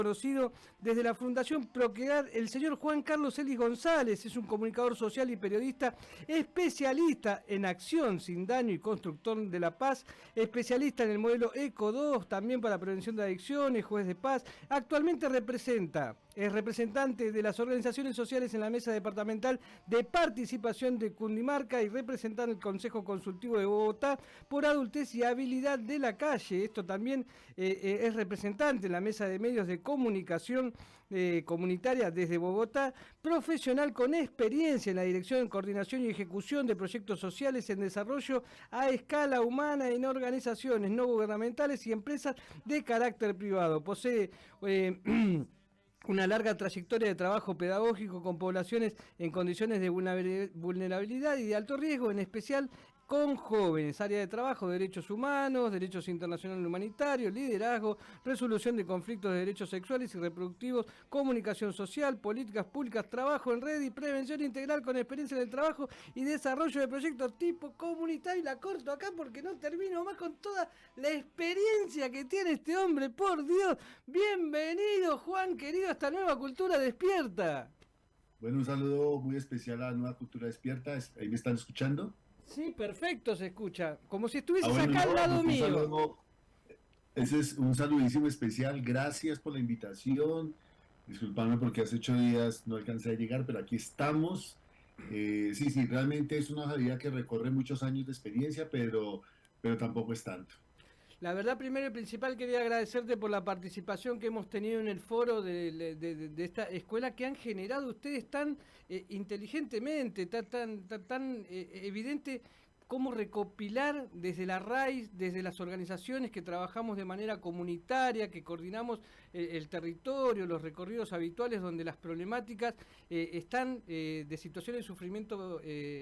conocido desde la Fundación Procrear, el señor Juan Carlos Ellis González. Es un comunicador social y periodista especialista en acción sin daño y constructor de la paz, especialista en el modelo ECO 2, también para prevención de adicciones, juez de paz. Actualmente es representante de las organizaciones sociales en la Mesa Departamental de Participación de Cundinamarca y representante del Consejo Consultivo de Bogotá por Adultez y Habilidad de la Calle. Esto también es representante en la Mesa de Medios de Comunicación Comunitaria desde Bogotá, profesional con experiencia en la dirección, coordinación y ejecución de proyectos sociales en desarrollo a escala humana en organizaciones no gubernamentales y empresas de carácter privado. Posee una larga trayectoria de trabajo pedagógico con poblaciones en condiciones de vulnerabilidad y de alto riesgo, en especial con jóvenes, área de trabajo, derechos humanos, derechos internacionales humanitarios, liderazgo, resolución de conflictos de derechos sexuales y reproductivos, comunicación social, políticas públicas, trabajo en red y prevención integral con experiencia en el trabajo y desarrollo de proyectos tipo comunitario. Y la corto acá porque no termino más con toda la experiencia que tiene este hombre, por Dios. Bienvenido, Juan, querido, a esta nueva cultura despierta. Bueno, un saludo muy especial a Nueva Cultura Despierta. ¿Ahí me están escuchando? Sí, perfecto se escucha, como si estuvieses Bueno, acá al no, lado pues un mío. saludo, ese es un saludísimo especial. Gracias por la invitación. Disculpame porque hace 8 días no alcancé a llegar, pero aquí estamos. Sí, sí, realmente es una salida que recorre muchos años de experiencia, pero tampoco es tanto. La verdad, primero y principal, quería agradecerte por la participación que hemos tenido en el foro de esta escuela que han generado ustedes tan inteligentemente, tan evidente cómo recopilar desde la raíz, desde las organizaciones que trabajamos de manera comunitaria, que coordinamos el territorio, los recorridos habituales donde las problemáticas están de situaciones de sufrimiento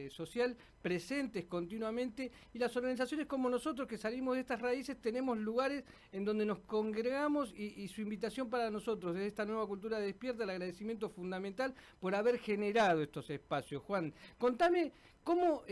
social presentes continuamente, y las organizaciones como nosotros que salimos de estas raíces tenemos lugares en donde nos congregamos, y su invitación para nosotros desde esta nueva cultura despierta, el agradecimiento fundamental por haber generado estos espacios. Juan, contame cómo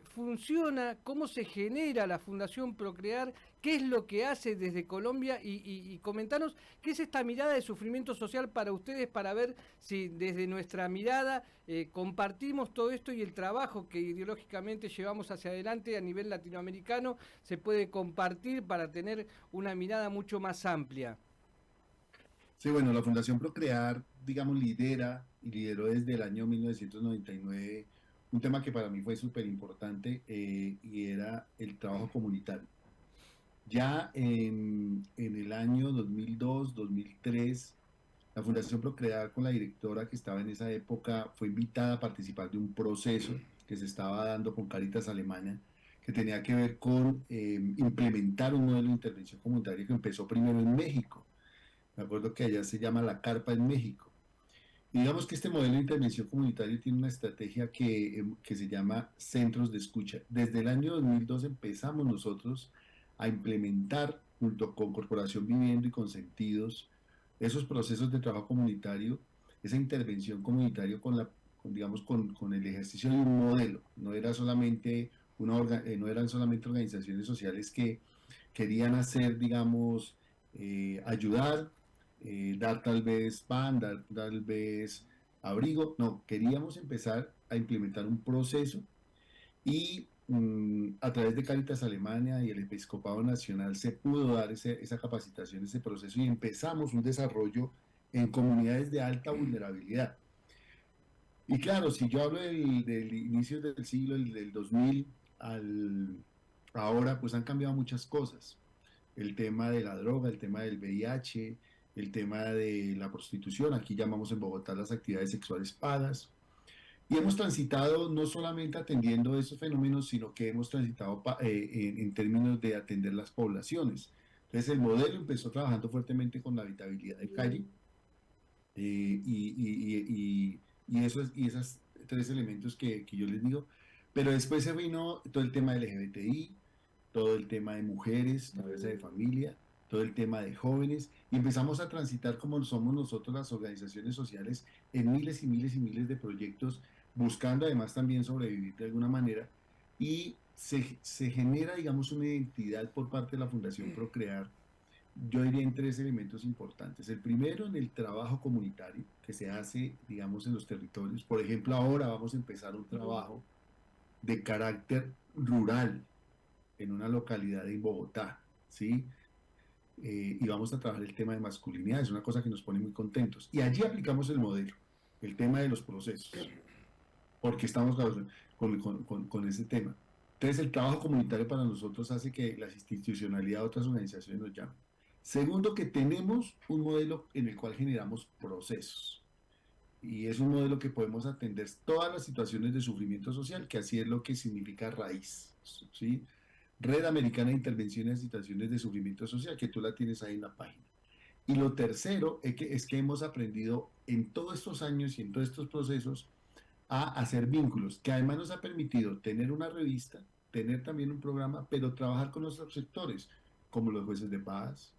funciona, cómo se genera la Fundación Procrear, qué es lo que hace desde Colombia, y comentanos qué es esta mirada de sufrimiento social para ustedes, para ver si desde nuestra mirada compartimos todo esto y el trabajo que ideológicamente llevamos hacia adelante a nivel latinoamericano se puede compartir para tener una mirada mucho más amplia. Sí, bueno, la Fundación Procrear, digamos, lidera y lideró desde el año 1999 un tema que para mí fue súper importante y era el trabajo comunitario. Ya en el año 2002, 2003, la Fundación Procrear con la directora que estaba en esa época fue invitada a participar de un proceso que se estaba dando con Cáritas Alemania, que tenía que ver con implementar un modelo de intervención comunitaria que empezó primero en México. Me acuerdo que allá se llama La Carpa en México. Y digamos que este modelo de intervención comunitaria tiene una estrategia que se llama centros de escucha. Desde el año 2002 empezamos nosotros a implementar, junto con Corporación Viviendo y con Sentidos, esos procesos de trabajo comunitario, esa intervención comunitaria digamos, con el ejercicio de un modelo. No era solamente no eran solamente organizaciones sociales que querían hacer, digamos, ayudar, dar tal vez pan, dar tal vez abrigo. No, queríamos empezar a implementar un proceso y a través de Cáritas Alemania y el Episcopado Nacional se pudo dar esa capacitación, ese proceso y empezamos un desarrollo en comunidades de alta vulnerabilidad. Y claro, si yo hablo del inicio del siglo, del 2000 al ahora, pues han cambiado muchas cosas. El tema de la droga, el tema del VIH, el tema de la prostitución, aquí llamamos en Bogotá las actividades sexuales pagas. Y hemos transitado no solamente atendiendo esos fenómenos, sino que hemos transitado en términos de atender las poblaciones. Entonces el modelo empezó trabajando fuertemente con la habitabilidad de calle y esos tres elementos que yo les digo. Pero después se vino todo el tema LGBTI, todo el tema de mujeres, cabeza de familia, todo el tema de jóvenes, y empezamos a transitar como somos nosotros las organizaciones sociales en miles y miles y miles de proyectos, buscando además también sobrevivir de alguna manera, y se genera, digamos, una identidad por parte de la Fundación Procrear yo diría en tres elementos importantes. El primero, en el trabajo comunitario que se hace, digamos, en los territorios. Por ejemplo, ahora vamos a empezar un trabajo de carácter rural en una localidad de Bogotá, ¿sí? Y vamos a trabajar el tema de masculinidad, es una cosa que nos pone muy contentos. Y allí aplicamos el modelo, el tema de los procesos, porque estamos con ese tema. Entonces, el trabajo comunitario para nosotros hace que las institucionalidades de otras organizaciones nos llamen. Segundo, que tenemos un modelo en el cual generamos procesos. Y es un modelo que podemos atender todas las situaciones de sufrimiento social, que así es lo que significa raíz, ¿sí? Red Americana de Intervención en Situaciones de Sufrimiento Social, que tú la tienes ahí en la página. Y lo tercero es que hemos aprendido en todos estos años y en todos estos procesos a hacer vínculos, que además nos ha permitido tener una revista, tener también un programa, pero trabajar con los sectores, como los jueces de paz,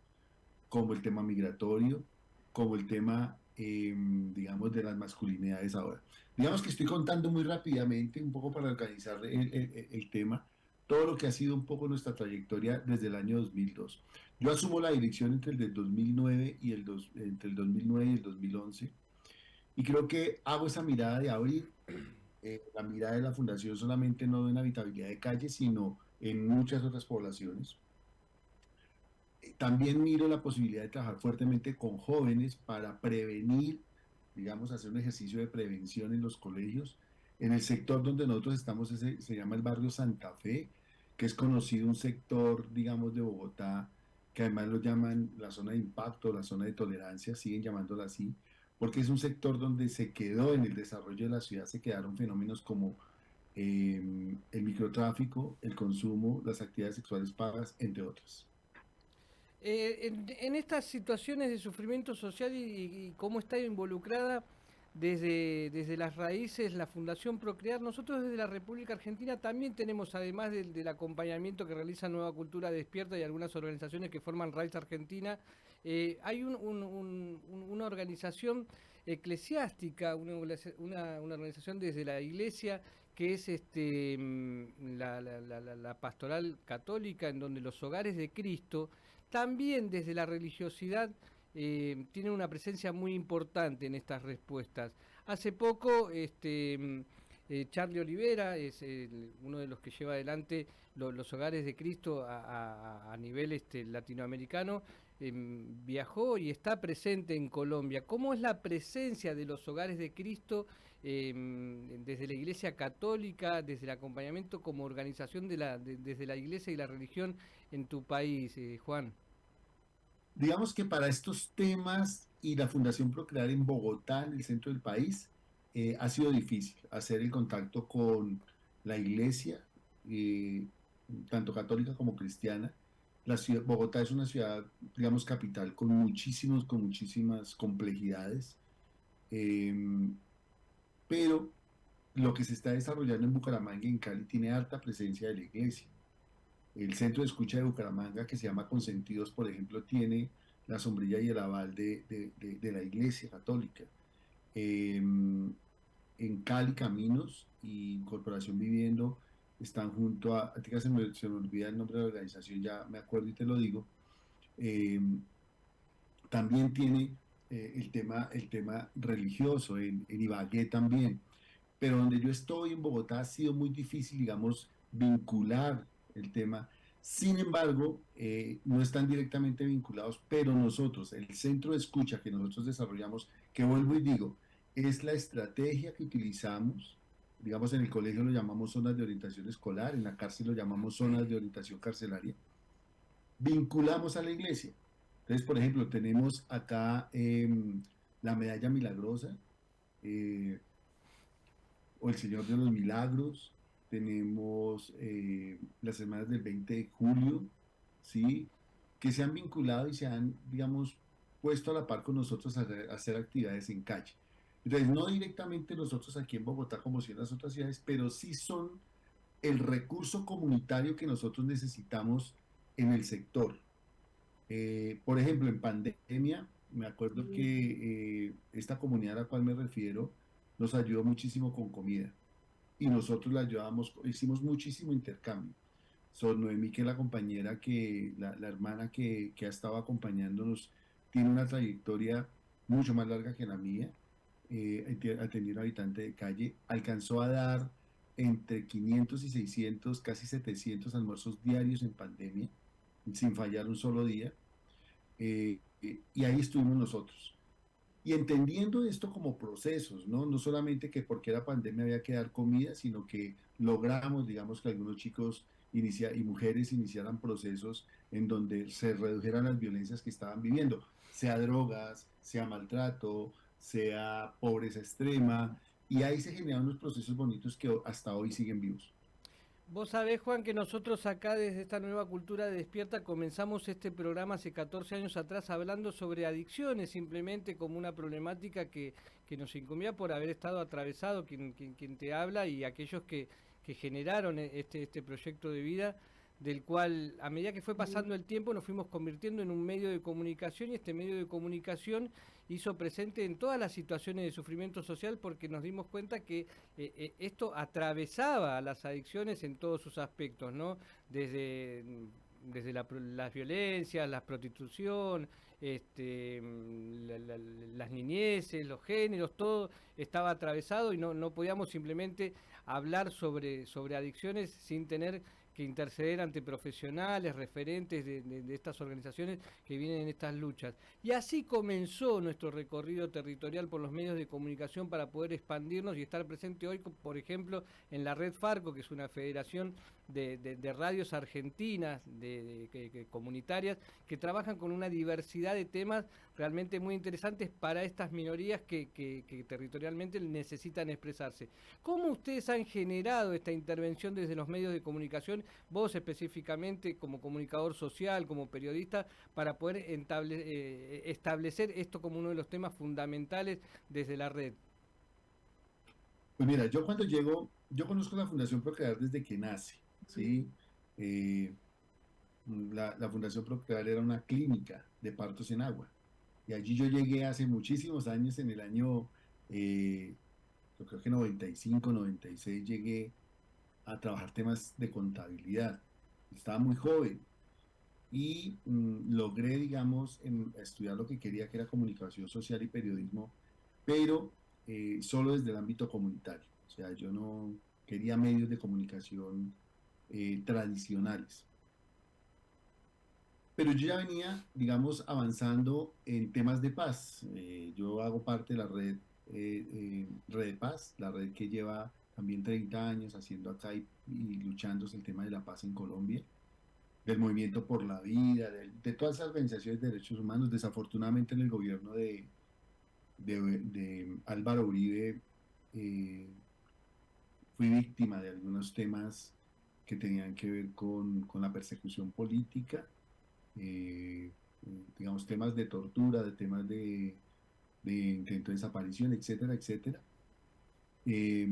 como el tema migratorio, como el tema, digamos, de las masculinidades ahora. Digamos que estoy contando muy rápidamente, un poco para organizar el tema, todo lo que ha sido un poco nuestra trayectoria desde el año 2002. Yo asumo la dirección entre el 2009 y entre el 2009 y el 2011, y creo que hago esa mirada de abrir la mirada de la fundación solamente no en habitabilidad de calles, sino en muchas otras poblaciones. También miro la posibilidad de trabajar fuertemente con jóvenes para prevenir, digamos, hacer un ejercicio de prevención en los colegios. En el sector donde nosotros estamos se llama el barrio Santa Fe, que es conocido un sector, digamos, de Bogotá, que además lo llaman la zona de impacto, la zona de tolerancia, siguen llamándola así, porque es un sector donde se quedó en el desarrollo de la ciudad, se quedaron fenómenos como el microtráfico, el consumo, las actividades sexuales pagas, entre otras. En estas situaciones de sufrimiento social y cómo está involucrada desde las raíces la Fundación Procrear, nosotros desde la República Argentina también tenemos, además del acompañamiento que realiza Nueva Cultura Despierta y algunas organizaciones que forman Raíz Argentina, hay una organización eclesiástica, una organización desde la Iglesia que es la pastoral católica, en donde los hogares de Cristo también desde la religiosidad tienen una presencia muy importante en estas respuestas. Hace poco, Charlie Olivera es uno de los que lleva adelante los hogares de Cristo a nivel latinoamericano, viajó y está presente en Colombia. ¿Cómo es la presencia de los hogares de Cristo desde la Iglesia Católica, desde el acompañamiento como organización desde la Iglesia y la religión en tu país, Juan? Digamos que para estos temas y la Fundación Procrear en Bogotá, en el centro del país, ha sido difícil hacer el contacto con la iglesia, eh, tanto católica como cristiana. Bogotá es una ciudad, digamos, capital con muchísimas complejidades, eh, pero lo que se está desarrollando en Bucaramanga y en Cali tiene alta presencia de la iglesia. El centro de escucha de Bucaramanga, que se llama Consentidos, por ejemplo, tiene la sombrilla y el aval de la Iglesia Católica. Eh, en Cali, Caminos y Corporación Viviendo están junto a ti se me olvida el nombre de la organización, ya me acuerdo y te lo digo. eh, También tiene el tema religioso, en Ibagué también, pero donde yo estoy en Bogotá ha sido muy difícil, digamos, vincular el tema. Sin embargo, no están directamente vinculados, pero nosotros, el centro de escucha que nosotros desarrollamos, que vuelvo y digo, es la estrategia que utilizamos, digamos, en el colegio lo llamamos zonas de orientación escolar, en la cárcel lo llamamos zonas de orientación carcelaria, vinculamos a la iglesia. Entonces, por ejemplo, tenemos acá la medalla milagrosa, eh, o el Señor de los Milagros, tenemos las semanas del 20 de julio, ¿sí? Que se han vinculado y se han, digamos, puesto a la par con nosotros a hacer actividades en calle. Entonces, no directamente nosotros aquí en Bogotá como si en las otras ciudades, pero sí son el recurso comunitario que nosotros necesitamos en el sector. Por ejemplo, en pandemia, me acuerdo que esta comunidad a la cual me refiero nos ayudó muchísimo con comida y nosotros la ayudamos, hicimos muchísimo intercambio. Sor Noemí, que es la compañera la hermana que ha estado acompañándonos, tiene una trayectoria mucho más larga que la mía, atendiendo a habitante de calle, alcanzó a dar entre 500 y 600, casi 700 almuerzos diarios en pandemia, sin fallar un solo día, y ahí estuvimos nosotros. Y entendiendo esto como procesos, ¿no? No solamente que porque era pandemia había que dar comida, sino que logramos, digamos, que algunos chicos y mujeres iniciaran procesos en donde se redujeran las violencias que estaban viviendo, sea drogas, sea maltrato, sea pobreza extrema, y ahí se generan unos procesos bonitos que hasta hoy siguen vivos. Vos sabés, Juan, que nosotros acá desde esta nueva cultura de Despierta comenzamos este programa hace 14 años atrás hablando sobre adicciones, simplemente como una problemática que nos incumbía por haber estado atravesado quien te habla y aquellos que generaron este proyecto de vida, del cual a medida que fue pasando el tiempo nos fuimos convirtiendo en un medio de comunicación y este medio de comunicación hizo presente en todas las situaciones de sufrimiento social porque nos dimos cuenta que esto atravesaba a las adicciones en todos sus aspectos, ¿no? Desde, desde las violencias, la prostitución, las niñeces, los géneros, todo estaba atravesado y no podíamos simplemente hablar sobre adicciones sin tener que interceder ante profesionales, referentes de estas organizaciones que vienen en estas luchas. Y así comenzó nuestro recorrido territorial por los medios de comunicación para poder expandirnos y estar presente hoy, por ejemplo, en la Red Farco, que es una federación de radios argentinas, comunitarias, que trabajan con una diversidad de temas realmente muy interesantes para estas minorías que territorialmente necesitan expresarse. ¿Cómo ustedes han generado esta intervención desde los medios de comunicación, vos específicamente como comunicador social, como periodista, para poder establecer esto como uno de los temas fundamentales desde la red? Pues mira, yo cuando llego, yo conozco la Fundación Procrear desde que nace, ¿sí? Eh, la Fundación Procrear era una clínica de partos en agua. Y allí yo llegué hace muchísimos años, en el año, yo creo que 95, 96, llegué a trabajar temas de contabilidad. Estaba muy joven y logré, digamos, estudiar lo que quería, que era comunicación social y periodismo, pero solo desde el ámbito comunitario. O sea, yo no quería medios de comunicación tradicionales. Pero yo ya venía, digamos, avanzando en temas de paz. Yo hago parte de la Red de Paz, la red que lleva también 30 años haciendo acá y luchándose el tema de la paz en Colombia, del movimiento por la vida, de todas esas organizaciones de derechos humanos. Desafortunadamente en el gobierno de Álvaro Uribe eh, fui víctima de algunos temas que tenían que ver con la persecución política, eh, digamos, temas de tortura, de temas de intento de desaparición, etcétera, etcétera. Eh,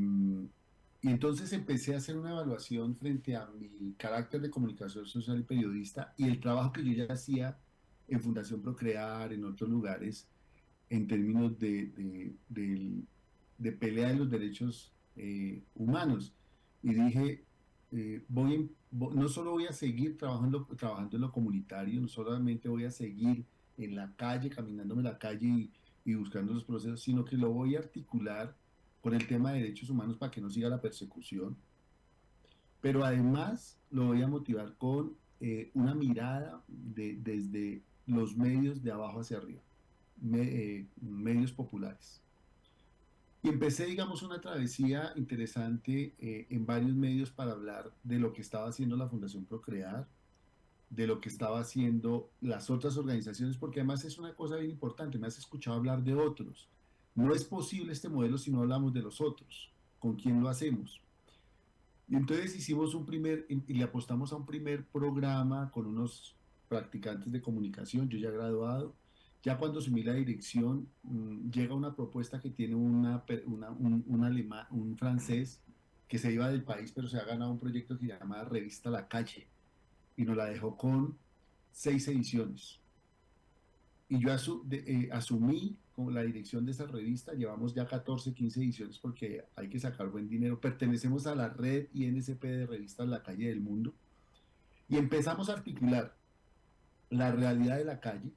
y entonces empecé a hacer una evaluación frente a mi carácter de comunicación social y periodista y el trabajo que yo ya hacía en Fundación Procrear, en otros lugares, en términos de pelea de los derechos humanos. Y dije, no solo voy a seguir trabajando en lo comunitario, no solamente voy a seguir en la calle, caminándome la calle y buscando los procesos, sino que lo voy a articular con el tema de derechos humanos para que no siga la persecución, pero además lo voy a motivar con una mirada desde los medios de abajo hacia arriba, medios populares. Y empecé, digamos, una travesía interesante en varios medios para hablar de lo que estaba haciendo la Fundación Procrear, de lo que estaba haciendo las otras organizaciones, porque además es una cosa bien importante, me has escuchado hablar de otros. No es posible este modelo si no hablamos de los otros, con quién lo hacemos. Y entonces hicimos y le apostamos a un primer programa con unos practicantes de comunicación, yo ya graduado. Ya cuando asumí la dirección, llega una propuesta que tiene un alemán, un francés que se iba del país, pero se ha ganado un proyecto que se llama Revista La Calle y nos la dejó con 6 ediciones. Y yo asumí como la dirección de esa revista, llevamos ya 14, 15 ediciones porque hay que sacar buen dinero. Pertenecemos a la red INSP de revistas La Calle del Mundo Y empezamos a articular la realidad de la calle,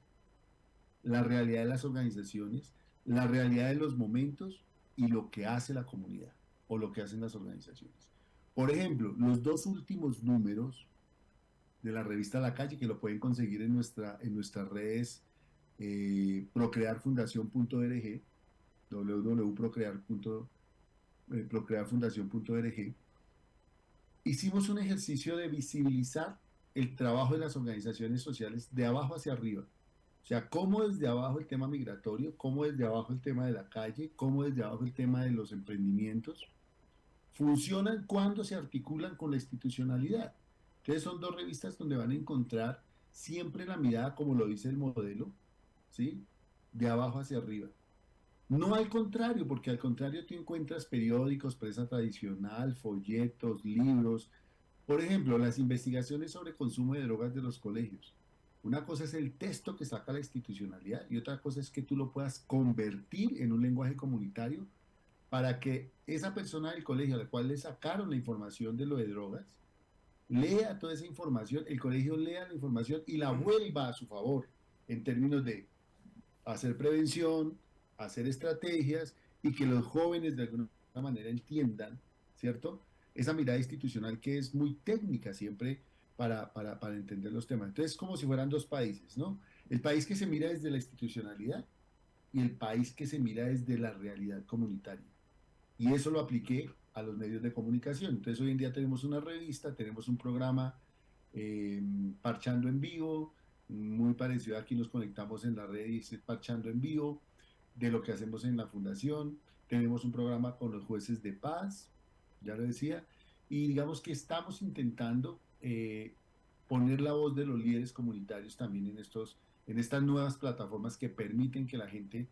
la realidad de las organizaciones, la realidad de los momentos y lo que hace la comunidad o lo que hacen las organizaciones. Por ejemplo, los dos últimos números de la revista La Calle, que lo pueden conseguir en nuestras redes, procrearfundación.org, www.procrearfundación.org, hicimos un ejercicio de visibilizar el trabajo de las organizaciones sociales de abajo hacia arriba. O sea, cómo desde abajo el tema migratorio, cómo desde abajo el tema de la calle, cómo desde abajo el tema de los emprendimientos funcionan cuando se articulan con la institucionalidad. Entonces son dos revistas donde van a encontrar siempre la mirada, como lo dice el modelo, ¿sí? De abajo hacia arriba. No al contrario, porque al contrario tú encuentras periódicos, prensa tradicional, folletos, libros. Por ejemplo, las investigaciones sobre consumo de drogas de los colegios. Una cosa es el texto que saca la institucionalidad y otra cosa es que tú lo puedas convertir en un lenguaje comunitario para que esa persona del colegio a la cual le sacaron la información de lo de drogas, lea toda esa información, el colegio lea la información y la vuelva a su favor en términos de hacer prevención, hacer estrategias y que los jóvenes de alguna manera entiendan, ¿cierto? Esa mirada institucional que es muy técnica siempre para entender los temas. Entonces, como si fueran dos países, ¿no? El país que se mira desde la institucionalidad y el país que se mira desde la realidad comunitaria. Y eso lo apliqué a los medios de comunicación. Entonces hoy en día tenemos una revista, tenemos un programa eh, Parchando en Vivo, muy parecido a aquí nos conectamos en la red y dice Parchando en Vivo, de lo que hacemos en la fundación. Tenemos un programa con los jueces de paz, ya lo decía, y digamos que estamos intentando poner la voz de los líderes comunitarios también en estas nuevas plataformas que permiten que la gente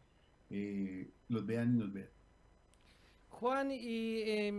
los vean y nos vean. Juan, y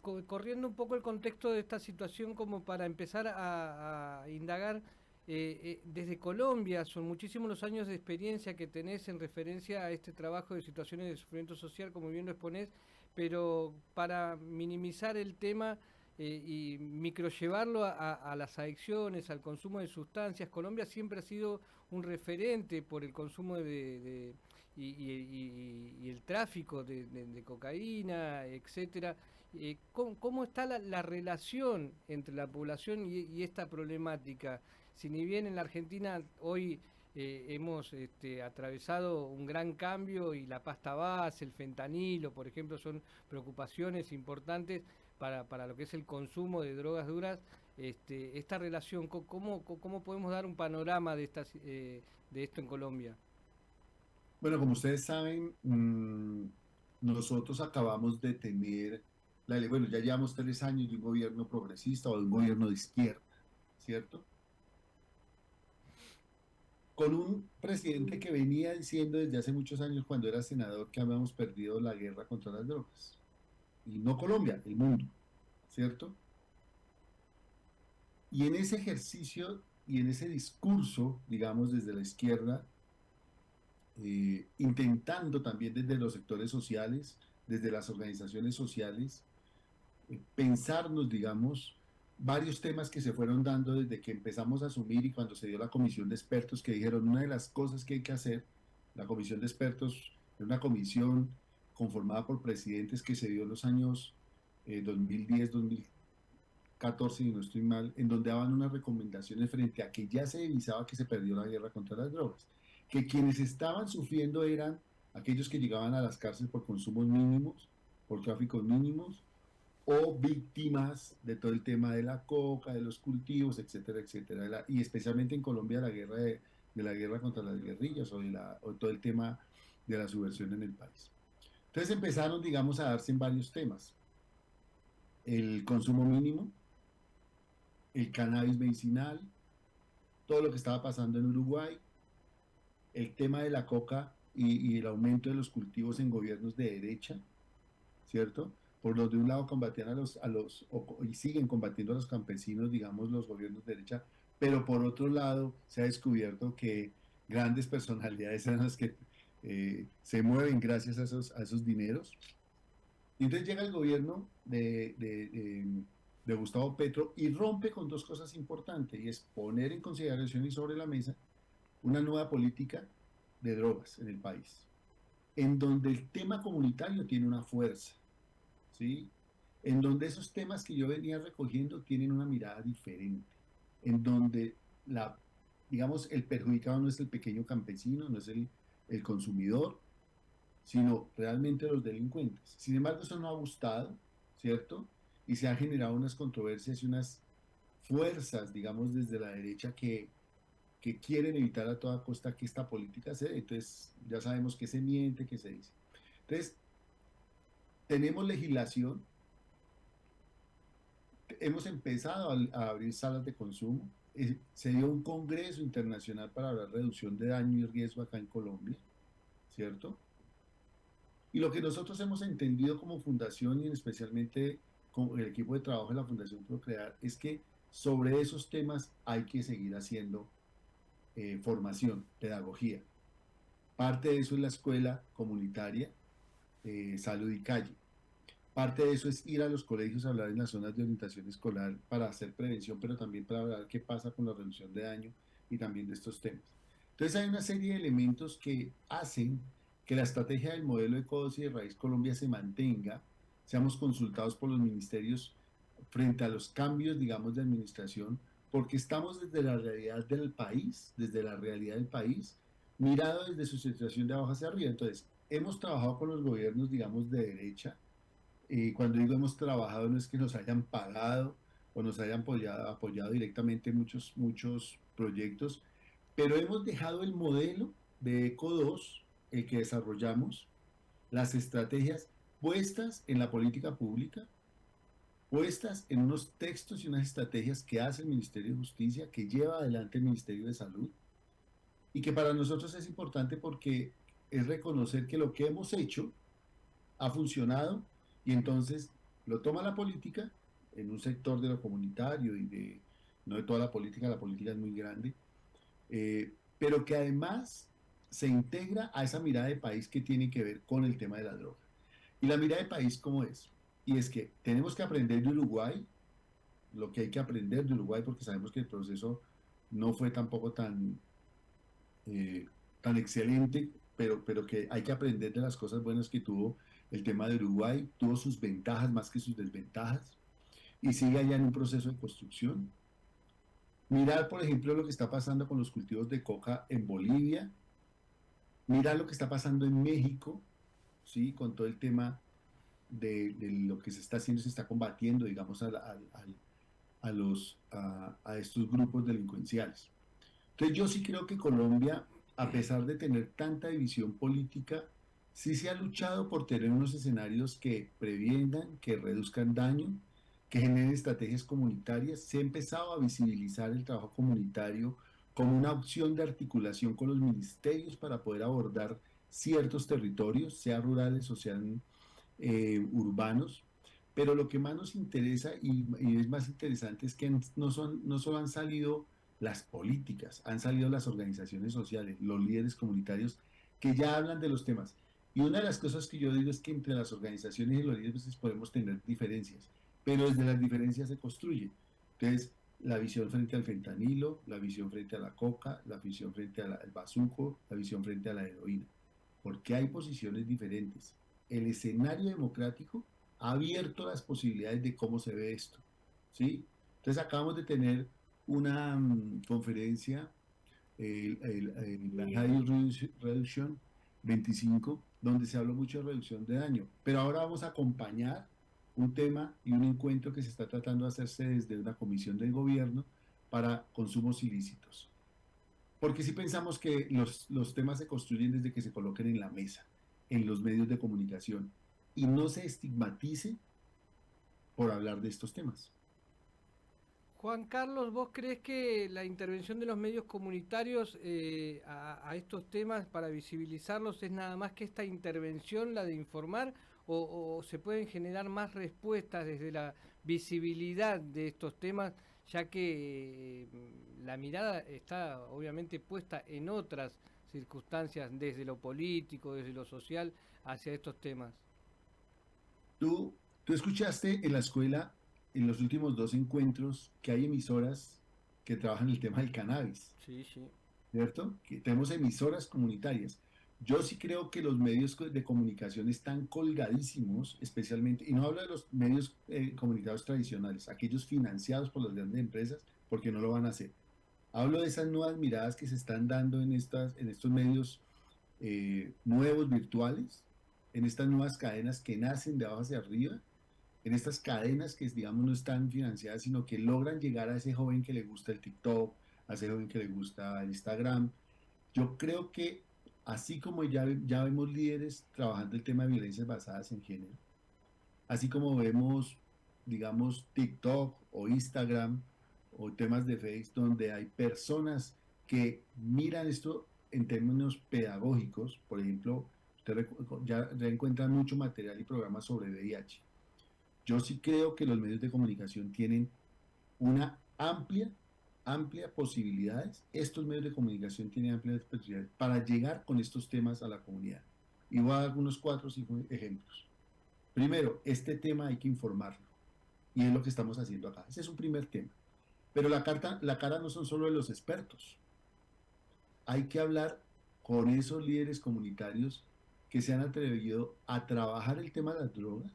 corriendo un poco el contexto de esta situación como para empezar a indagar, desde Colombia, son muchísimos los años de experiencia que tenés en referencia a este trabajo de situaciones de sufrimiento social, como bien lo exponés, pero para minimizar el tema y microllevarlo a las adicciones, al consumo de sustancias, Colombia siempre ha sido un referente por el consumo y el tráfico de cocaína, etcétera. ¿Cómo está la relación entre la población y esta problemática? Si ni bien en la Argentina hoy hemos atravesado un gran cambio y la pasta base, el fentanilo, por ejemplo, son preocupaciones importantes para lo que es el consumo de drogas duras. Esta relación, ¿cómo podemos dar un panorama de esto en Colombia? Bueno, como ustedes saben, nosotros acabamos de tener, bueno, ya llevamos 3 años de un gobierno progresista o de un gobierno de izquierda, ¿cierto? Con un presidente que venía diciendo desde hace muchos años cuando era senador que habíamos perdido la guerra contra las drogas. Y no Colombia, el mundo, ¿cierto? Y en ese ejercicio y en ese discurso, digamos, desde la izquierda, intentando también desde los sectores sociales, desde las organizaciones sociales, pensarnos, digamos, varios temas que se fueron dando desde que empezamos a asumir y cuando se dio la comisión de expertos que dijeron una de las cosas que hay que hacer, la comisión de expertos es una comisión conformada por presidentes que se dio en los años 2010, 2014, y no estoy mal, en donde daban unas recomendaciones frente a que ya se divisaba que se perdió la guerra contra las drogas, que quienes estaban sufriendo eran aquellos que llegaban a las cárceles por consumos mínimos, por tráficos mínimos, o víctimas de todo el tema de la coca, de los cultivos, etcétera, etcétera, y especialmente en Colombia de la guerra contra las guerrillas o todo el tema de la subversión en el país. Entonces empezaron, digamos, a darse en varios temas. El consumo mínimo, el cannabis medicinal, todo lo que estaba pasando en Uruguay, el tema de la coca y el aumento de los cultivos en gobiernos de derecha, ¿cierto? Por los de un lado combatían y siguen combatiendo a los campesinos, digamos, los gobiernos de derecha, pero por otro lado se ha descubierto que grandes personalidades eran las que se mueven gracias a esos dineros. Y entonces llega el gobierno de Gustavo Petro y rompe con dos cosas importantes, y es poner en consideración y sobre la mesa una nueva política de drogas en el país, en donde el tema comunitario tiene una fuerza, ¿sí? En donde esos temas que yo venía recogiendo tienen una mirada diferente, en donde digamos, el perjudicado no es el pequeño campesino, no es el consumidor, sino realmente los delincuentes. Sin embargo, eso no ha gustado, ¿cierto? Y se han generado unas controversias y unas fuerzas, digamos, desde la derecha que quieren evitar a toda costa que esta política se dé. Entonces, ya sabemos que se miente, que se dice. Entonces, tenemos legislación, hemos empezado a abrir salas de consumo, se dio un congreso internacional para la reducción de daño y riesgo acá en Colombia, ¿cierto? Y lo que nosotros hemos entendido como fundación y especialmente con el equipo de trabajo de la Fundación Procrear es que sobre esos temas hay que seguir haciendo formación, pedagogía. Parte de eso es la escuela comunitaria, salud y calle. Parte de eso es ir a los colegios a hablar en las zonas de orientación escolar para hacer prevención, pero también para hablar qué pasa con la reducción de daño y también de estos temas. Entonces hay una serie de elementos que hacen que la estrategia del modelo de Codos y de Raíz Colombia se mantenga, seamos consultados por los ministerios frente a los cambios, digamos, de administración, porque estamos desde la realidad del país, desde la realidad del país, mirado desde su situación de abajo hacia arriba. Entonces, hemos trabajado con los gobiernos, digamos, de derecha, cuando digo hemos trabajado, no es que nos hayan pagado o nos hayan apoyado directamente muchos proyectos, pero hemos dejado el modelo de ECO 2, el que desarrollamos, las estrategias puestas en la política pública, puestas en unos textos y unas estrategias que hace el Ministerio de Justicia, que lleva adelante el Ministerio de Salud, y que para nosotros es importante porque es reconocer que lo que hemos hecho ha funcionado y entonces lo toma la política en un sector de lo comunitario no de toda la política es muy grande, pero que además se integra a esa mirada de país que tiene que ver con el tema de la droga. Y la mirada de país, ¿cómo es? Y es que tenemos que aprender de Uruguay, lo que hay que aprender de Uruguay, porque sabemos que el proceso no fue tampoco eh, tan excelente, pero que hay que aprender de las cosas buenas que tuvo el tema de Uruguay, tuvo sus ventajas más que sus desventajas, y sigue allá en un proceso de construcción. Mirar, por ejemplo, lo que está pasando con los cultivos de coca en Bolivia, mirar lo que está pasando en México, ¿sí? Con todo el tema de lo que se está haciendo, se está combatiendo, digamos, a estos grupos delincuenciales. Entonces yo sí creo que Colombia, a pesar de tener tanta división política, sí se ha luchado por tener unos escenarios que previendan, que reduzcan daño, que generen estrategias comunitarias. Se ha empezado a visibilizar el trabajo comunitario como una opción de articulación con los ministerios para poder abordar ciertos territorios, sean rurales o sean urbanos. Pero lo que más nos interesa y es más interesante es que no solo han salido las políticas, han salido las organizaciones sociales, los líderes comunitarios que ya hablan de los temas. Y una de las cosas que yo digo es que entre las organizaciones y los líderes pues, podemos tener diferencias, pero desde las diferencias se construye. Entonces, la visión frente al fentanilo, la visión frente a la coca, la visión frente al bazuco, la visión frente a la heroína. Porque hay posiciones diferentes. El escenario democrático ha abierto las posibilidades de cómo se ve esto. ¿Sí? Entonces acabamos de tener una conferencia, la High Reduction 25, donde se habló mucho de reducción de daño. Pero ahora vamos a acompañar un tema y un encuentro que se está tratando de hacerse desde una comisión del gobierno para consumos ilícitos. Porque si pensamos que los temas se construyen desde que se coloquen en la mesa, en los medios de comunicación, y no se estigmatice por hablar de estos temas. Juan Carlos, ¿vos crees que la intervención de los medios comunitarios a estos temas para visibilizarlos es nada más que esta intervención, la de informar, o se pueden generar más respuestas desde la visibilidad de estos temas, ya que la mirada está obviamente puesta en otras circunstancias, desde lo político, desde lo social, hacia estos temas? Tú escuchaste en la escuela en los últimos dos encuentros que hay emisoras que trabajan el tema del cannabis, Sí, sí. ¿cierto? Que tenemos emisoras comunitarias. Yo sí creo que los medios de comunicación están colgadísimos, especialmente, y no hablo de los medios comunicados tradicionales, aquellos financiados por las grandes empresas, porque no lo van a hacer. Hablo de esas nuevas miradas que se están dando en estos medios nuevos virtuales, en estas nuevas cadenas que nacen de abajo hacia arriba, en estas cadenas que, digamos, no están financiadas, sino que logran llegar a ese joven que le gusta el TikTok, a ese joven que le gusta el Instagram. Yo creo que así como ya vemos líderes trabajando el tema de violencias basadas en género, así como vemos, digamos, TikTok o Instagram o temas de Facebook donde hay personas que miran esto en términos pedagógicos, por ejemplo, usted ya encuentra mucho material y programas sobre VIH. Yo sí creo que los medios de comunicación tienen una amplia posibilidades. Estos medios de comunicación tienen amplias posibilidades para llegar con estos temas a la comunidad. Y voy a dar unos 4 o 5 ejemplos. Primero, este tema hay que informarlo. Y es lo que estamos haciendo acá. Ese es un primer tema. Pero la cara no son solo de los expertos. Hay que hablar con esos líderes comunitarios que se han atrevido a trabajar el tema de las drogas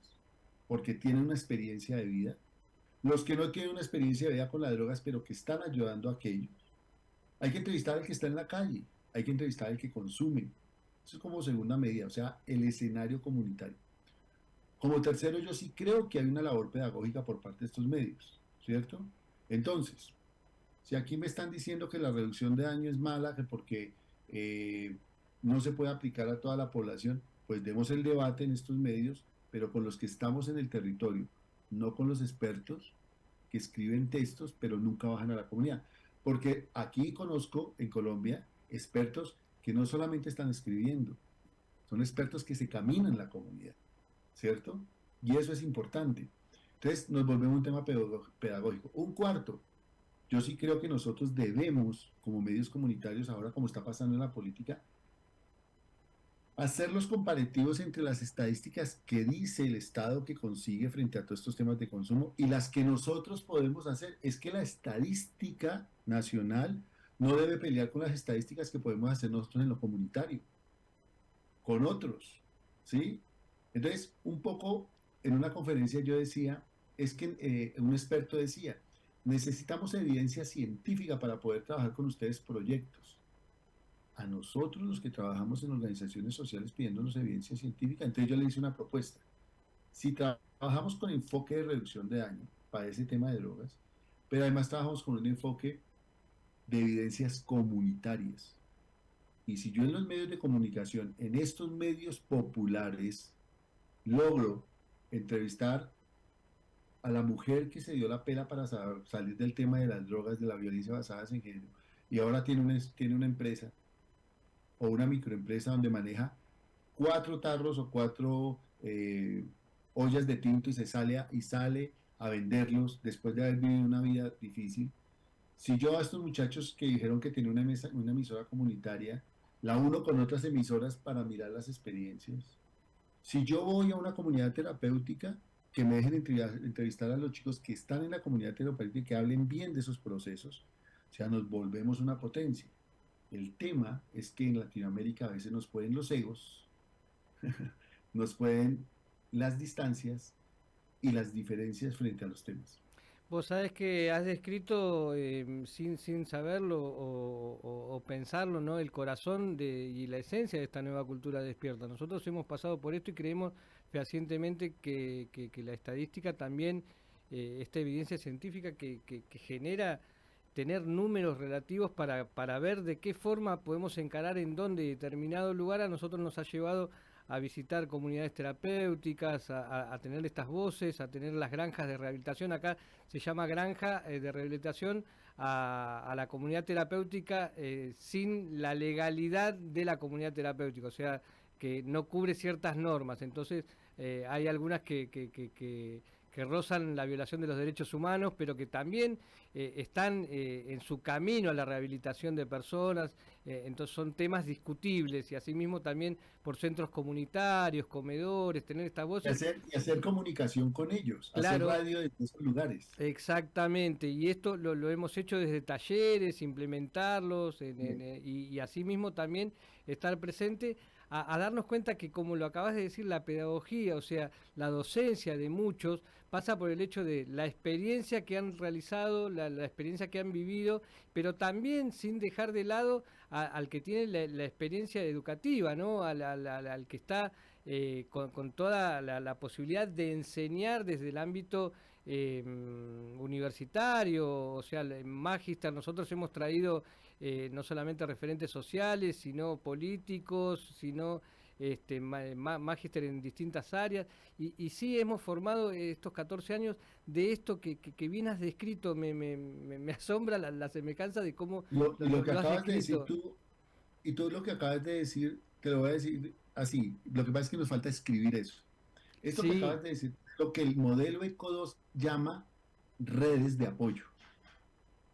porque tienen una experiencia de vida, los que no tienen una experiencia de vida con las drogas, pero que están ayudando a aquellos. Hay que entrevistar al que está en la calle, hay que entrevistar al que consume. Eso es como segunda medida, o sea, el escenario comunitario. Como tercero, yo sí creo que hay una labor pedagógica por parte de estos medios, ¿cierto? Entonces, si aquí me están diciendo que la reducción de daño es mala, que porque no se puede aplicar a toda la población, pues demos el debate en estos medios, pero con los que estamos en el territorio, no con los expertos que escriben textos, pero nunca bajan a la comunidad. Porque aquí conozco en Colombia expertos que no solamente están escribiendo, son expertos que se caminan en la comunidad, ¿cierto? Y eso es importante. Entonces nos volvemos un tema pedagógico. Un cuarto, yo sí creo que nosotros debemos, como medios comunitarios, ahora como está pasando en la política, hacer los comparativos entre las estadísticas que dice el Estado que consigue frente a todos estos temas de consumo y las que nosotros podemos hacer. Es que la estadística nacional no debe pelear con las estadísticas que podemos hacer nosotros en lo comunitario, con otros, ¿sí? Entonces, un poco en una conferencia yo decía, es que un experto decía, necesitamos evidencia científica para poder trabajar con ustedes proyectos. A nosotros los que trabajamos en organizaciones sociales pidiéndonos evidencia científica, entonces yo le hice una propuesta. Si trabajamos con enfoque de reducción de daño para ese tema de drogas, pero además trabajamos con un enfoque de evidencias comunitarias. Y si yo en los medios de comunicación, en estos medios populares, logro entrevistar a la mujer que se dio la pela para salir del tema de las drogas, de la violencia basada en género, y ahora tiene una empresa o una microempresa donde maneja 4 tarros o 4 ollas de tinto y sale a venderlos después de haber vivido una vida difícil. Si yo a estos muchachos que dijeron que tenía una emisora comunitaria, la uno con otras emisoras para mirar las experiencias. Si yo voy a una comunidad terapéutica, que me dejen entrevistar a los chicos que están en la comunidad terapéutica y que hablen bien de esos procesos, o sea, nos volvemos una potencia. El tema es que en Latinoamérica a veces nos pueden los egos, nos pueden las distancias y las diferencias frente a los temas. Vos sabés que has descrito, sin saberlo o pensarlo, ¿no? El corazón y la esencia de esta nueva cultura despierta. Nosotros hemos pasado por esto y creemos fehacientemente que la estadística también, esta evidencia científica que genera tener números relativos para ver de qué forma podemos encarar en dónde determinado lugar a nosotros nos ha llevado a visitar comunidades terapéuticas, a tener estas voces, a tener las granjas de rehabilitación. Acá se llama granja de rehabilitación a la comunidad terapéutica sin la legalidad de la comunidad terapéutica, o sea, que no cubre ciertas normas. Entonces, hay algunas que que rozan la violación de los derechos humanos, pero que también están en su camino a la rehabilitación de personas. Entonces son temas discutibles y asimismo también por centros comunitarios, comedores, tener estas voces. Y hacer comunicación con ellos, hacer Claro, radio desde esos lugares. exactamente, y esto lo hemos hecho desde talleres, implementarlos y asimismo también estar presente a darnos cuenta que, como lo acabas de decir, la pedagogía, o sea, la docencia de muchos, pasa por el hecho de la experiencia que han realizado, la experiencia que han vivido, pero también sin dejar de lado al que tiene la experiencia educativa, ¿no? Al que está con toda la posibilidad de enseñar desde el ámbito universitario, o sea, el Magister. Nosotros hemos traído no solamente referentes sociales, sino políticos, sino Magister en distintas áreas, y sí hemos formado estos 14 años de esto que bien has descrito. Me asombra la semejanza de cómo Y lo que lo has acabas de decir descrito. tú, y todo lo que acabas de decir, te lo voy a decir así. Lo que pasa es que nos falta escribir eso. Esto que Sí, acabas de decir, lo que el modelo ECO2 llama redes de apoyo.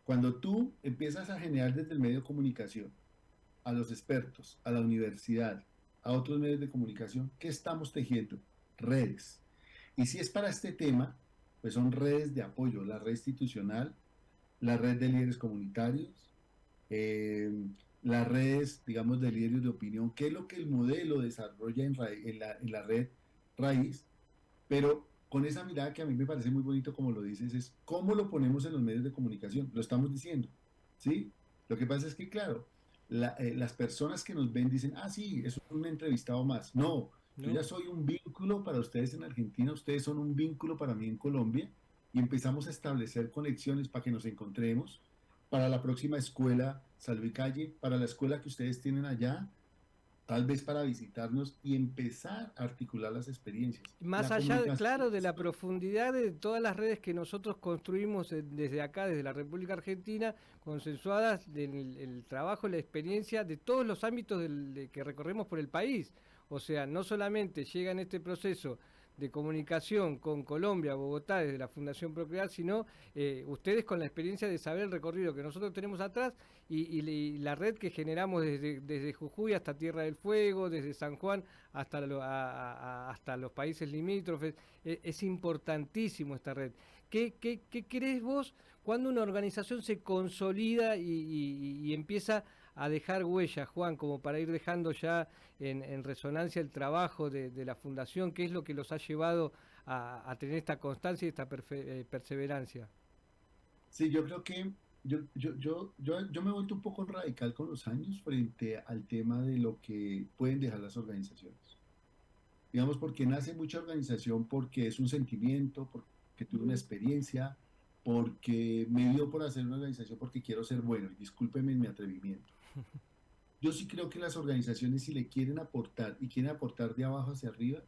Cuando tú empiezas a generar desde el medio de comunicación, a los expertos, a la universidad, a otros medios de comunicación, ¿qué estamos tejiendo? Redes. Y si es para este tema, pues son redes de apoyo, la red institucional, la red de líderes comunitarios, eh, las redes, digamos, de líderes de opinión, que es lo que el modelo desarrolla en la red raíz, pero con esa mirada que a mí me parece muy bonito, como lo dices, es cómo lo ponemos en los medios de comunicación. Lo estamos diciendo, ¿sí? Lo que pasa es que, claro, las personas que nos ven dicen, ah, sí, es un entrevistado más. No, yo ¿no? ya soy un vínculo para ustedes en Argentina, ustedes son un vínculo para mí en Colombia, y empezamos a establecer conexiones para que nos encontremos para la próxima escuela Salud y Calle, para la escuela que ustedes tienen allá, tal vez para visitarnos y empezar a articular las experiencias. Más La allá, comunicación claro, de es la profundidad de todas las redes que nosotros construimos desde acá, desde la República Argentina, consensuadas del el trabajo, la experiencia de todos los ámbitos que recorremos por el país. O sea, no solamente llega en este proceso de comunicación con Colombia, Bogotá, desde la Fundación Procrear, sino ustedes con la experiencia de saber el recorrido que nosotros tenemos atrás y la red que generamos desde Jujuy hasta Tierra del Fuego, desde San Juan hasta los países limítrofes. Es importantísimo esta red. ¿Qué crees vos cuando una organización se consolida y empieza a dejar huella, Juan, como para ir dejando ya en resonancia el trabajo de la Fundación? ¿Qué es lo que los ha llevado a tener esta constancia y esta perseverancia? Sí, yo creo que yo me he vuelto un poco radical con los años frente al tema de lo que pueden dejar las organizaciones. Digamos, porque nace mucha organización porque es un sentimiento, porque tuve una experiencia, porque me dio por hacer una organización porque quiero ser bueno, y discúlpeme mi atrevimiento. Yo sí creo que las organizaciones, si le quieren aportar y quieren aportar de abajo hacia arriba,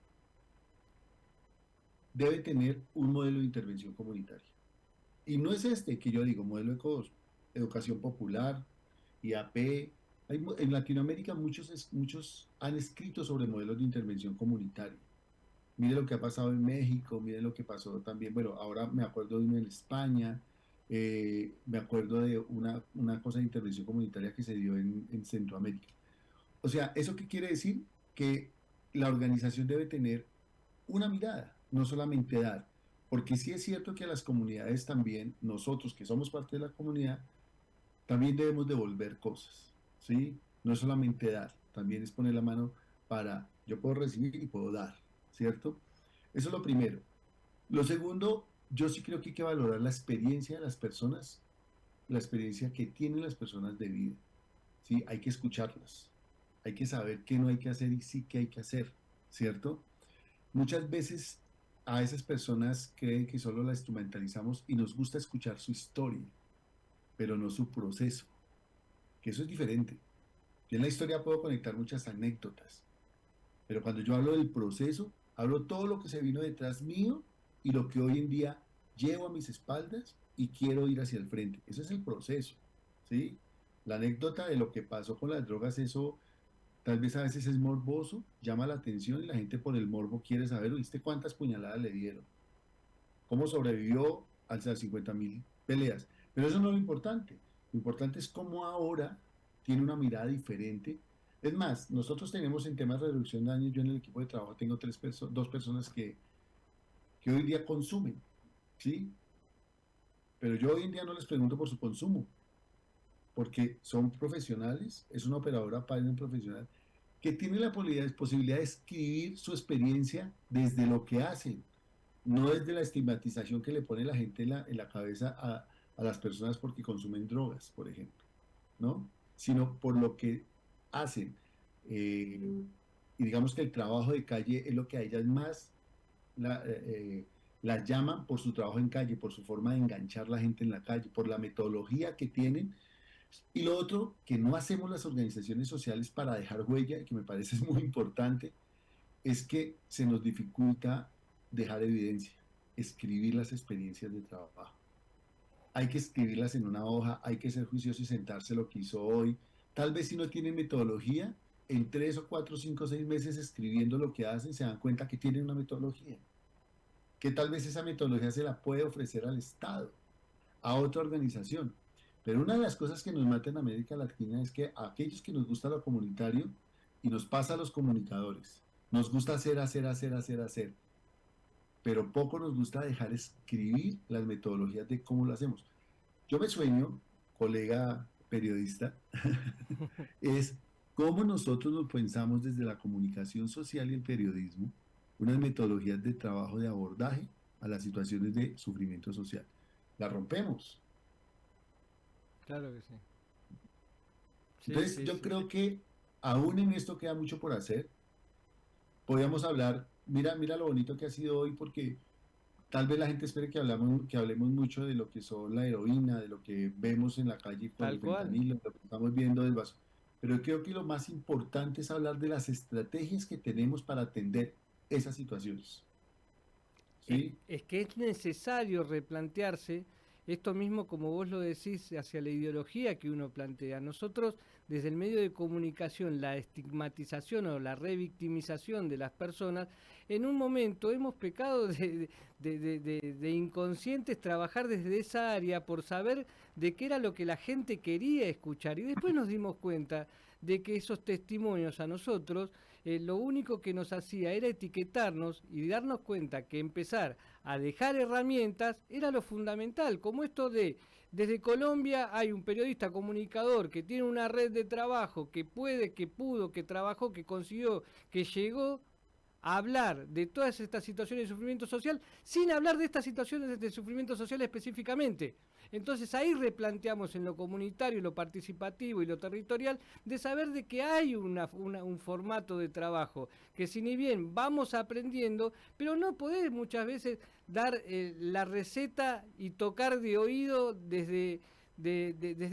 debe tener un modelo de intervención comunitaria. Y no es este que yo digo, modelo de educación popular, IAP. En Latinoamérica muchos han escrito sobre modelos de intervención comunitaria. Mire lo que ha pasado en México, mire lo que pasó también, bueno, ahora me acuerdo de uno en España, me acuerdo de una cosa de intervención comunitaria que se dio en Centroamérica. O sea, ¿eso qué quiere decir? Que la organización debe tener una mirada, no solamente dar. Porque sí es cierto que a las comunidades también, nosotros que somos parte de la comunidad, también debemos devolver cosas, ¿sí? No es solamente dar, también es poner la mano para, yo puedo recibir y puedo dar, ¿cierto? Eso es lo primero. Lo segundo, yo sí creo que hay que valorar la experiencia de las personas, la experiencia que tienen las personas de vida, ¿sí? Hay que escucharlas, hay que saber qué no hay que hacer y sí que hay que hacer, ¿cierto? Muchas veces a esas personas creen que solo la instrumentalizamos y nos gusta escuchar su historia, pero no su proceso, que eso es diferente. Yo en la historia puedo conectar muchas anécdotas, pero cuando yo hablo del proceso, hablo todo lo que se vino detrás mío y lo que hoy en día llevo a mis espaldas y quiero ir hacia el frente. Ese es el proceso, ¿sí? La anécdota de lo que pasó con las drogas, eso tal vez a veces es morboso, llama la atención y la gente por el morbo quiere saber, ¿viste cuántas puñaladas le dieron? cómo sobrevivió a las 50.000 peleas. Pero eso no es lo importante. Lo importante es cómo ahora tiene una mirada diferente. Es más, nosotros tenemos en temas de reducción de daños, yo en el equipo de trabajo tengo dos personas que hoy día consumen, ¿sí? Pero yo hoy en día no les pregunto por su consumo, porque son profesionales, es una operadora Python profesional que tiene la posibilidad de escribir su experiencia desde lo que hacen, no desde la estigmatización que le pone la gente en la cabeza a las personas porque consumen drogas, por ejemplo, ¿no? Sino por lo que hacen. Y digamos que el trabajo de calle es lo que a ellas más la, las llaman por su trabajo en calle, por su forma de enganchar la gente en la calle, por la metodología que tienen. Y lo otro que no hacemos las organizaciones sociales para dejar huella, y que me parece es muy importante, es que se nos dificulta dejar evidencia, escribir las experiencias de trabajo. Hay que escribirlas en una hoja, hay que ser juicioso y sentarse lo que hizo hoy. Tal vez si no tienen metodología, en 3 o 4, 5, 6 meses escribiendo lo que hacen, se dan cuenta que tienen una metodología, que tal vez esa metodología se la puede ofrecer al Estado, a otra organización. Pero una de las cosas que nos mata en América Latina es que a aquellos que nos gusta lo comunitario, y nos pasa a los comunicadores, nos gusta hacer, hacer, hacer, hacer, hacer, pero poco nos gusta dejar escribir las metodologías de cómo lo hacemos. Yo me sueño, colega periodista, es cómo nosotros nos pensamos desde la comunicación social y el periodismo, unas metodologías de trabajo de abordaje a las situaciones de sufrimiento social. La rompemos. Claro que sí. Sí, Entonces, sí, yo sí. creo que aún en esto queda mucho por hacer. Podríamos hablar, mira, mira lo bonito que ha sido hoy, porque tal vez la gente espere que hablemos mucho de lo que son la heroína, de lo que vemos en la calle con el Tal cual. fentanilo, de lo que estamos viendo del vaso. Pero creo que lo más importante es hablar de las estrategias que tenemos para atender esas situaciones. ¿Sí? Es que es necesario replantearse esto mismo, como vos lo decís, hacia la ideología que uno plantea. Nosotros, desde el medio de comunicación, la estigmatización o la revictimización de las personas, en un momento hemos pecado de inconscientes trabajar desde esa área por saber de qué era lo que la gente quería escuchar. Y después nos dimos cuenta de que esos testimonios a nosotros lo único que nos hacía era etiquetarnos y darnos cuenta que empezar a dejar herramientas era lo fundamental, como esto de, desde Colombia hay un periodista comunicador que tiene una red de trabajo, que puede, que pudo, que trabajó, que consiguió, que llegó a hablar de todas estas situaciones de sufrimiento social sin hablar de estas situaciones de sufrimiento social específicamente. Entonces ahí replanteamos en lo comunitario, lo participativo y lo territorial de saber de que hay un formato de trabajo, que si ni bien vamos aprendiendo, pero no podés muchas veces dar la receta y tocar de oído desde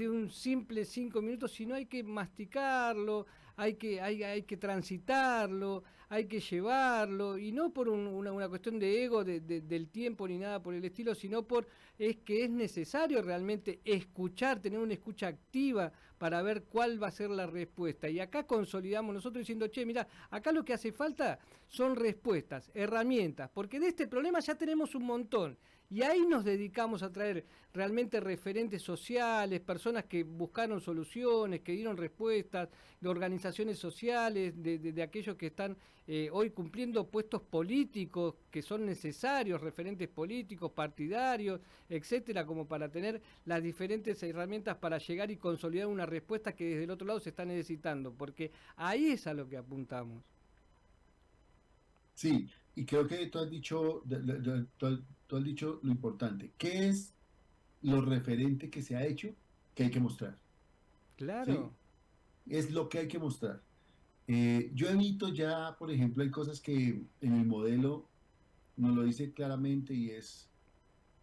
un simple 5 minutos, sino hay que masticarlo, hay que transitarlo, hay que llevarlo, y no por una cuestión de ego del tiempo ni nada por el estilo, sino por es que es necesario realmente escuchar, tener una escucha activa para ver cuál va a ser la respuesta. Y acá consolidamos nosotros diciendo, che, mira, acá lo que hace falta son respuestas, herramientas, porque de este problema ya tenemos un montón. Y ahí nos dedicamos a traer realmente referentes sociales, personas que buscaron soluciones, que dieron respuestas, de organizaciones sociales, de aquellos que están hoy cumpliendo puestos políticos que son necesarios, referentes políticos, partidarios, etcétera, como para tener las diferentes herramientas para llegar y consolidar una respuesta que desde el otro lado se está necesitando, porque ahí es a lo que apuntamos. Sí, y creo que tú has dicho, tú has dicho lo importante. ¿Qué es lo referente que se ha hecho que hay que mostrar? ¿Sí? Claro, Es lo que hay que mostrar. Yo evito ya, por ejemplo, hay cosas que en el modelo nos lo dice claramente y es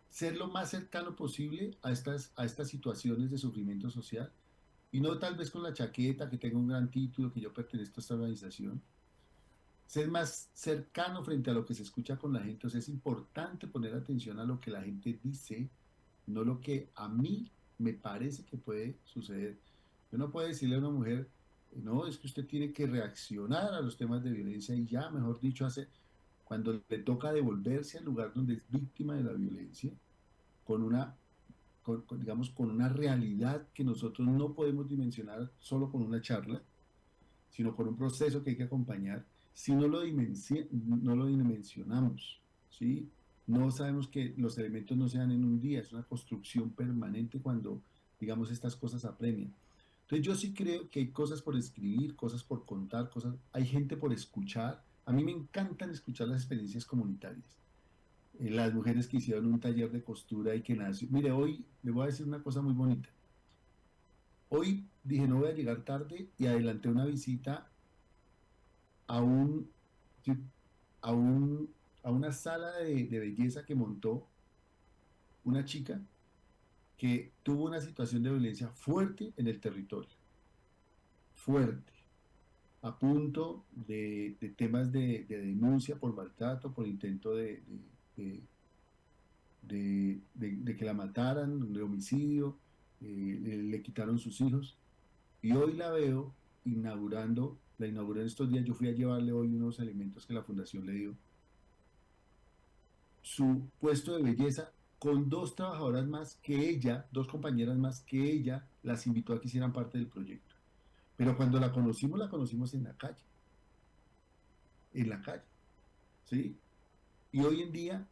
ser lo más cercano posible a estas situaciones de sufrimiento social y no tal vez con la chaqueta, que tenga un gran título, que yo pertenezco a esta organización, ser más cercano frente a lo que se escucha con la gente. O sea, es importante poner atención a lo que la gente dice, no lo que a mí me parece que puede suceder. Yo no puedo decirle a una mujer, no, es que usted tiene que reaccionar a los temas de violencia y ya, mejor dicho, hacer. cuando le toca devolverse al lugar donde es víctima de la violencia, con digamos, con una realidad que nosotros no podemos dimensionar solo con una charla, sino con un proceso que hay que acompañar. Si no lo dimensionamos, ¿sí? No sabemos que los elementos no se dan en un día, es una construcción permanente cuando, digamos, estas cosas apremian. Entonces yo sí creo que hay cosas por escribir, cosas por contar, hay gente por escuchar. A mí me encantan escuchar las experiencias comunitarias. Las mujeres que hicieron un taller de costura y que nació. Mire, hoy le voy a decir una cosa muy bonita. Hoy dije, no voy a llegar tarde y adelanté una visita a un, a un, a una sala de belleza que montó una chica que tuvo una situación de violencia fuerte en el territorio, fuerte, a punto de temas de denuncia por maltrato, por intento de, de que la mataran, de homicidio, le quitaron sus hijos. Y hoy la veo la inauguré en estos días, yo fui a llevarle hoy unos elementos que la fundación le dio, su puesto de belleza con dos trabajadoras más que ella, dos compañeras más que ella, las invitó a que hicieran parte del proyecto. Pero cuando la conocimos en la calle, ¿sí? Y hoy en día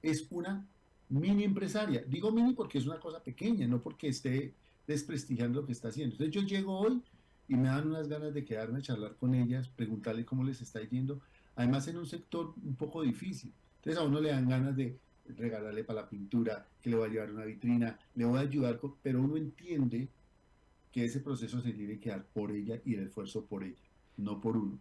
es una mini empresaria. Digo mini porque es una cosa pequeña, no porque esté desprestigiando lo que está haciendo. Entonces yo llego hoy y me dan unas ganas de quedarme a charlar con ellas, preguntarle cómo les está yendo, además en un sector un poco difícil. Entonces a uno le dan ganas de regalarle para la pintura, que le voy a llevar una vitrina, le voy a ayudar, pero uno entiende que ese proceso se tiene que dar por ella y el esfuerzo por ella, no por uno.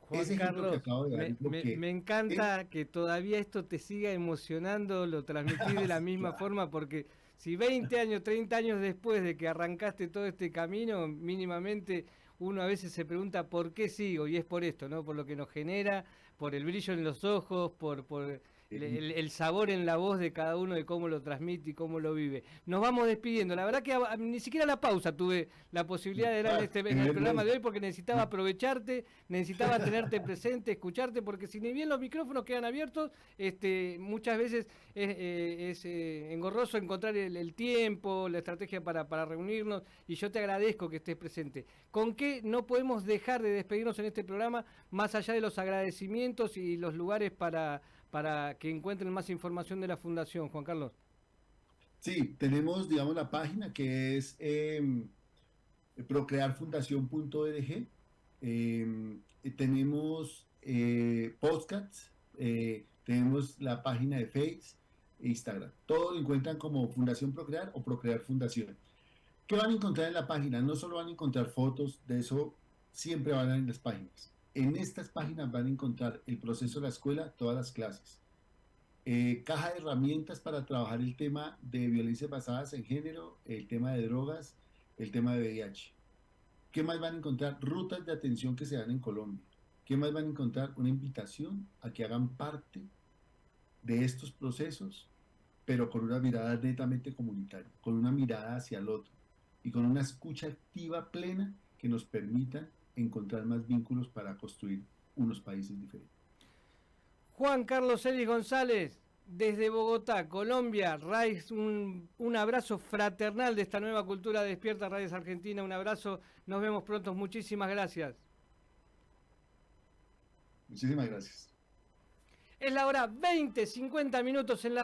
Juan Ese ejemplo que Carlos, acabo de dar es lo que me es, encanta que todavía esto te siga emocionando, lo transmitís de la misma claro, forma, porque si 20 años, 30 años después de que arrancaste todo este camino, mínimamente uno a veces se pregunta por qué sigo, y es por esto, ¿no? Por lo que nos genera, por el brillo en los ojos, por el sabor en la voz de cada uno de cómo lo transmite y cómo lo vive. Nos vamos despidiendo. La verdad que ni siquiera la pausa tuve la posibilidad de dar en, qué en el programa de nervioso. hoy porque necesitaba aprovecharte, necesitaba tenerte presente, escucharte, porque si ni bien los micrófonos quedan abiertos, muchas veces es engorroso encontrar el tiempo, la estrategia para reunirnos, y yo te agradezco que estés presente. ¿Con qué no podemos dejar de despedirnos en este programa, más allá de los agradecimientos y los lugares para que encuentren más información de la Fundación, Juan Carlos? Sí, tenemos, digamos, la página que es procrearfundación.org. Tenemos podcasts, tenemos la página de Facebook e Instagram. Todo lo encuentran como Fundación Procrear o Procrear Fundación. ¿Qué van a encontrar en la página? No solo van a encontrar fotos, de eso siempre van a en las páginas. En estas páginas van a encontrar el proceso de la escuela, todas las clases. Caja de herramientas para trabajar el tema de violencias basadas en género, el tema de drogas, el tema de VIH. ¿Qué más van a encontrar? Rutas de atención que se dan en Colombia. ¿Qué más van a encontrar? Una invitación a que hagan parte de estos procesos, pero con una mirada netamente comunitaria, con una mirada hacia el otro y con una escucha activa plena que nos permita encontrar más vínculos para construir unos países diferentes. Juan Carlos Ellis González, desde Bogotá, Colombia, Raiz, un abrazo fraternal de esta nueva cultura despierta, Raiz Argentina, un abrazo, nos vemos pronto, muchísimas gracias. Muchísimas gracias. Es la hora 20:50 en la